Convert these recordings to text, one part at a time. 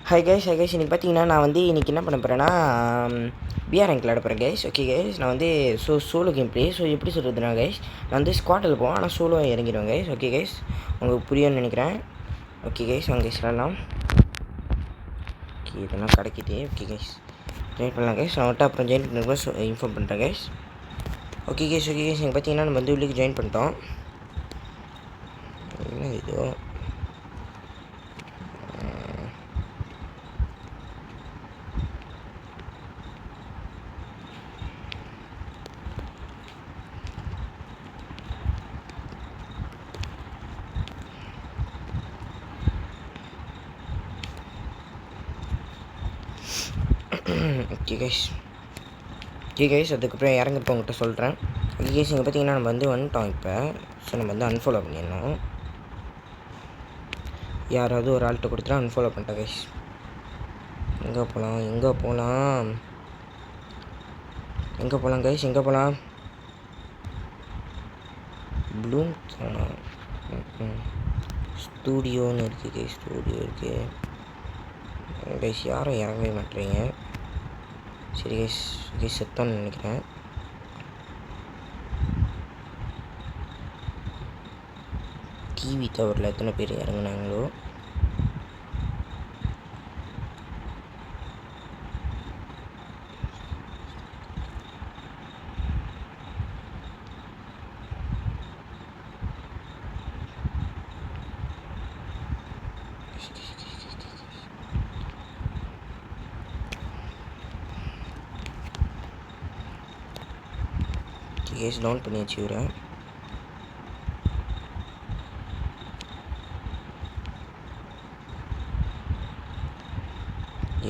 Hi guys இன்றைக்கி பார்த்தீங்கன்னா நான் வந்து இன்றைக்கி என்ன பண்ண போகிறேன்னா பிஆர் ரேங்க் விளாட போகிறேன் கைஸ். ஓகே கைஸ், நான் வந்து சோலோ கேம் ப்ளே. ஸோ எப்படி சொல்கிறதுனா கைஸ், நான் வந்து ஸ்குவாட்டில் போவேன், ஆனால் சோலோ இறங்கிடுவேன் கைஸ். ஓகே கைஸ், உங்களுக்கு புரியும்னு நினைக்கிறேன். ஓகே கைஸ், அவங்க கைஸ் விளாட்லாம். ஓகே, இதெல்லாம் கிடைக்கிது. ஓகே கைஸ், ஜாயின் பண்ணலாம் கைஸ். நான் வந்துட்டு அப்புறம் ஜாயின் பண்ணுறப்ப இன்ஃபார்ம் பண்ணுறேன் கைஸ். ஓகே கைஸ் இங்கே பார்த்தீங்கன்னா நம்ம வந்து உள்ளுக்கு ஜாயின் பண்ணிட்டோம். என்ன இதோ ஓகே கைஸ் அதுக்கப்புறம் இறங்கிட்டு உங்கள்கிட்ட சொல்கிறேன். ஓகே கைஸ், இங்கே பார்த்தீங்கன்னா நம்ம வந்து வந்துட்டோம் இப்போ. ஸோ நம்ம வந்து அன்ஃபாலோ பண்ணிடணும். யாராவது ஒரு ஆள்கிட்ட கொடுத்துட்டா அன்ஃபாலோ பண்ணிட்டேன் கைஸ். எங்கே போகலாம் கைஸ், எங்கே போகலாம்? ப்ளூம் ஸ்டூடியோன்னு இருக்குது கைஸ், ஸ்டூடியோ இருக்குது கைஸ். யாரும் இறங்கவே மாட்டேறீங்க. சரி கைஸ், செத்தான்னு நினைக்கிறேன். டிவி டவரில் எத்தனை பேர் இறங்குனாங்களோ. கேஸ் டவுன் பண்ணி வச்சுக்கிறேன்.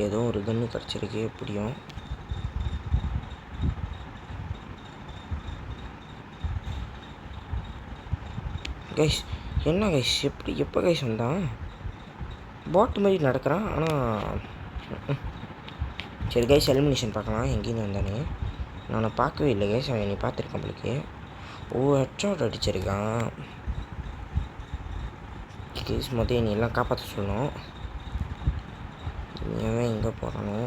ஏதோ ஒரு கன்று கிடச்சிருக்கு எப்படியும். கைஸ் என்ன கைஸ், எப்போ கைஸ் வந்தான்? பாட்டு மாதிரி நடக்கிறான். ஆனால் சரி கைஸ், எலிமினேஷன் பார்க்கலாம். எங்கேருந்து வந்தானே நான் பார்க்கவே இல்லை கைஸ். அவன் நீ பார்த்துருக்கான் உங்களுக்கு. ஹெட்ஷாட் அடிச்சிருக்கான் கைஸ். நீ எல்லாம் காப்பாற்ற சொல்லணும். நீ எங்கே போகிறானோ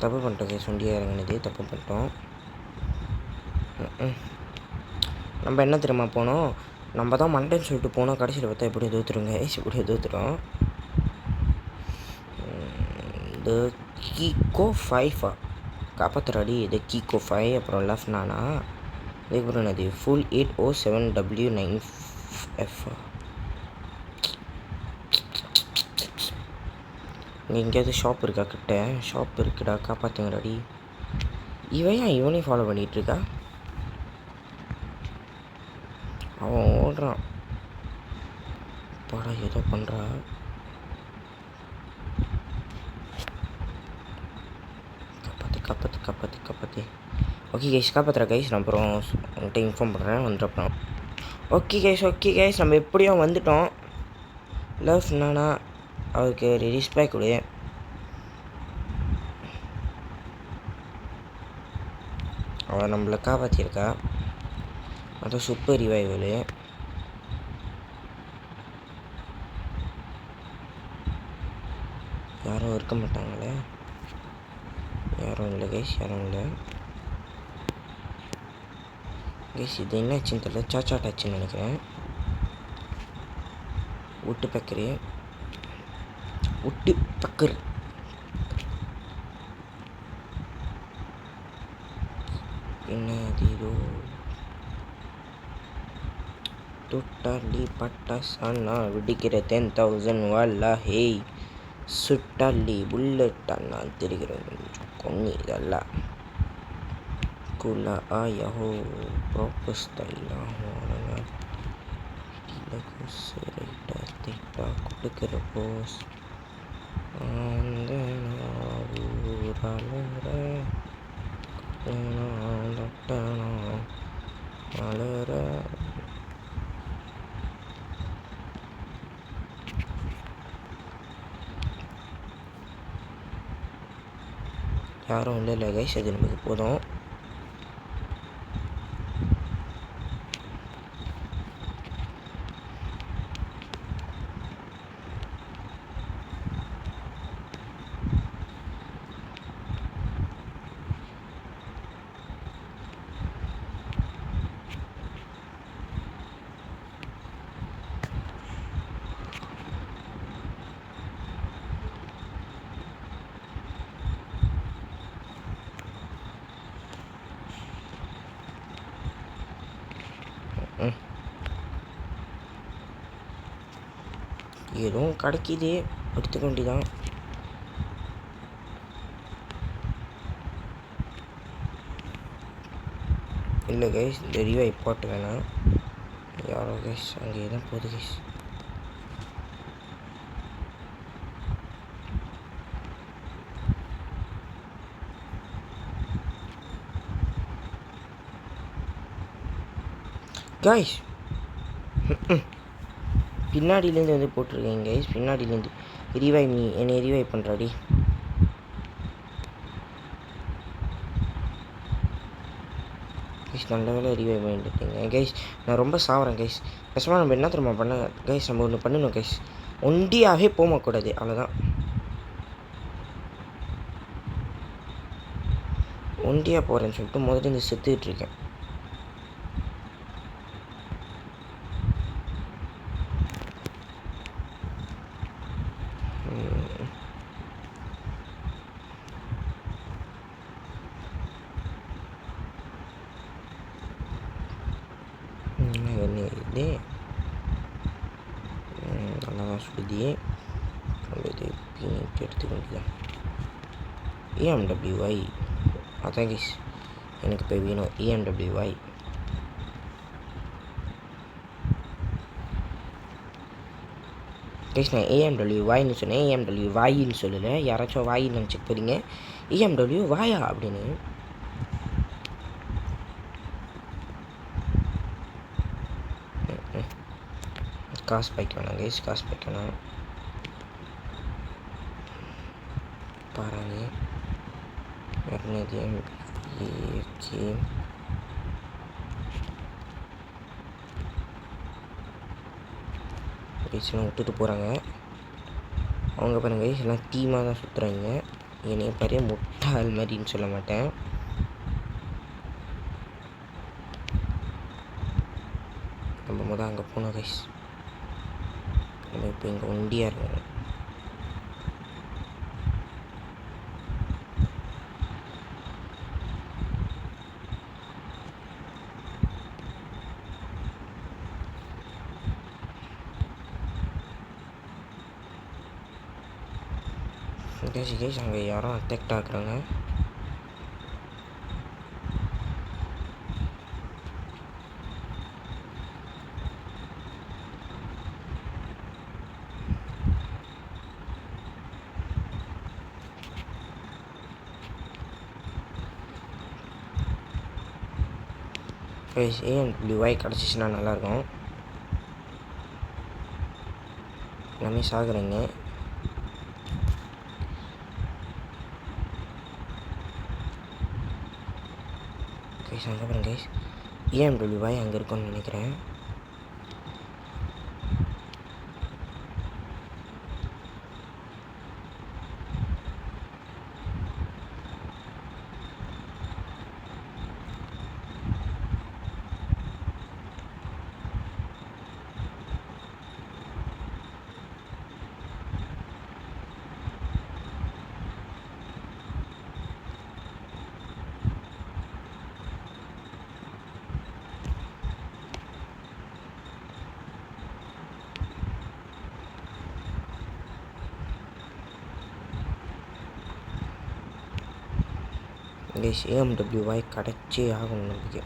தப்பு பண்ணிட்டோம் கைஸ். வண்டியாக இறங்கினது தப்பு பண்ணிட்டோம். நம்ம என்ன தெரியுமா போனோம், நம்ம தான் மண்டேன்னு சொல்லிட்டு போனோம். கடைசியில் பார்த்தா எப்படி தூத்துருங்க கைஸ், இப்படி தூத்துட்டோம். இந்த கீகோ 5 காப்பாற்றுறாடி. இது கீகோ 5, அப்புறம் லெஃப்ட் நானா, அதுக்கப்புறம் என்னது ஃபுல் 807W9F. இங்கே எங்கேயாவது ஷாப் இருக்கா? கிட்ட ஷாப் இருக்குடா, காப்பாற்றுங்கடாடி. இவனையும் ஃபாலோ பண்ணிகிட்ருக்கா. அவன் ஓடுறான் பாடா, ஏதோ பண்ணுறா. காப்பாற்றி ஓகே கைஸ், காப்பாற்றுற கைஸ். நான் அப்புறம் உங்கள்கிட்ட இன்ஃபார்ம் பண்ணுறேன் வந்துடுறப்பறம். ஓகே கைஸ் நம்ம எப்படியும் வந்துட்டோம். லவ் நானா அவருக்கு ரெஸ்பெக்ட் கொடு. அவள் நம்மளை காப்பாற்றியிருக்கா. அதுவும் சூப்பர் ரிவைவலு. யாரும் இருக்க மாட்டாங்களே. யாரும் இல்லை கைஸ், யாரும் இல்லை கைஸ். இது என்னாச்சுன்னு தெரியல, சாச்சா டாச்சுன்னு நினைக்கிறேன். விட்டு பக்கரு என்னது இதோ தொட்டாலி பட்டாசானா வெடிக்கிற 10,000 வால்லா. ஹேய் சுட்டாலி புல்லட்டானா தெரிகிறேன் கொன்னி இதெல்லாம் குலா ஆயோ ப்ராப்பர் ஸ்டைலாக ரைட்டா திட்டா கொடுக்குற போஸ் அந்த ஊராளர அலற. யாரும் இல்லை கைஸ், அது நமக்கு போதும். எதுவும் கிடைக்கிது, எடுத்துக்க வேண்டியதான். இல்லை கைஸ், இந்த ரிவைவ் போட்டு வேணாம். யாரோ கைஸ் அங்கே தான் போகுது கைஸ். கைஸ் பின்னாடியிலேருந்து வந்து போட்டிருக்கேங்க கைஸ். பின்னாடியிலேருந்து ரிவைவ் மீ, என்னை ரிவைவ் பண்ணுறாடி. கைஸ் நல்ல வேலை ரிவைவ் பண்ணிட்டுருக்கீங்க கைஸ். நான் ரொம்ப சாவறேன் கைஸ். கஷ்டமாக நம்ம என்ன தெரியுமா பண்ண கைஸ், நம்ம ஒன்று பண்ணணும் கைஸ். ஒண்டியாகவே போகக்கூடாது, அவ்வளோதான். ஒண்டியாக போகிறேன்னு சொல்லிட்டு முதல்ல இந்த செத்துக்கிட்டுருக்கேன். இது நல்லா தான் சுடுதி. நம்ம இது பீனிட்டு எடுத்துக்க வேண்டியதான். EMWI அதான் கைஸ் எனக்கு இப்போ வேணும். EMWI கைஸ், நான் EMWYன்னு சொன்னேன், EMWYன்னு சொல்லலை. யாராச்சும் வாயின்னு நினச்சி போகிறீங்க. EMWY அப்படின்னு. காசு பைக் வேணாம் கைஸ், காசு பைக் வேணாம். பாருங்க இரநூத்தி கைஸ்லாம் விட்டுட்டு போகிறாங்க. அவங்க பாருங்க கைஸ் எல்லாம் டீமாக தான் சுற்றுறாங்க. என்னைய பாரு முட்டாள் மாதிரின்னு சொல்ல மாட்டேன். நம்ம முதல் அங்கே போனோம் கைஸ். நம்ம இப்போ இங்கே ஒண்டியாக இருக்கோம். கைஸ் அங்கே யாரும் அட்டாக்ட் ஆகுறாங்க. கைஸ் EMWI கிடச்சிச்சின்னா நல்லாயிருக்கும். எல்லாமே சாகுறீங்க. கைஸ் அங்கே பாருங்க கைஸ், EMWI அங்கே இருக்கும்னு நினைக்கிறேன். கைஸ் EMWI கிடச்சே ஆகணும் நமக்கு.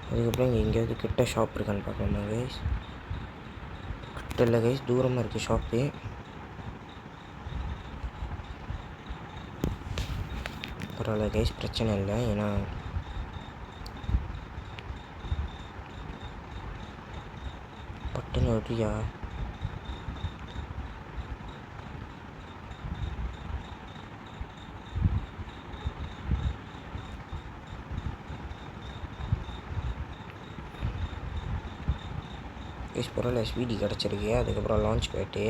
அதுக்கப்புறம் இங்கே எங்கேயாவது கிட்ட ஷாப் இருக்கான்னு பார்க்கலாமா கைஸ். கிட்ட இல்லை கைஸ், தூரமாக இருக்குது ஷாப்பு. பரவாயில்ல கைஸ், பிரச்சனை இல்லை. ஏன்னா பட்டுன்னு வரியா. கைஸ் பரவாயில்ல, ஸ்வீடி கிடச்சிருக்கு. அதுக்கப்புறம் லான்ச் பேட்டு.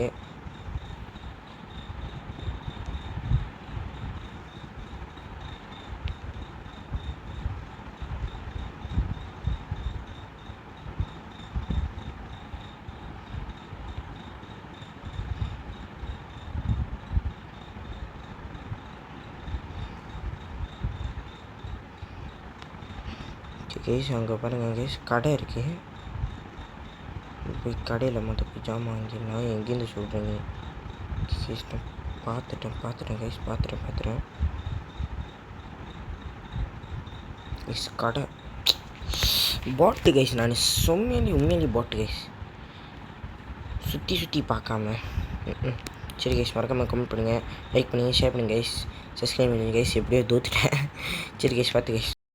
கைஸ் அங்கே பாருங்கள் கைஸ், கடை இருக்குது. போய் கடையில் மொத்தம் போய் ஜாமான் வாங்கிடலாம். எங்கேருந்து சொல்கிறீங்க கைஸ்? நான் பார்த்துட்டேன் கைஸ், பார்த்துட்டேன் கைஸ். கடை பாட்டு கைஸ், நான் உண்மையிலே பாட்டு கைஸ், சுற்றி பார்க்காம. சரி கைஸ், மறக்காமல் கமெண்ட் பண்ணுங்கள், லைக் பண்ணுங்கள், ஷேர் பண்ணுங்கள் கைஸ், சப்ஸ்கிரைப் பண்ணுங்கள் கைஸ். எப்படியோ தோத்துட்டேன். சரி கைஸ், பார்த்து கைஸ்.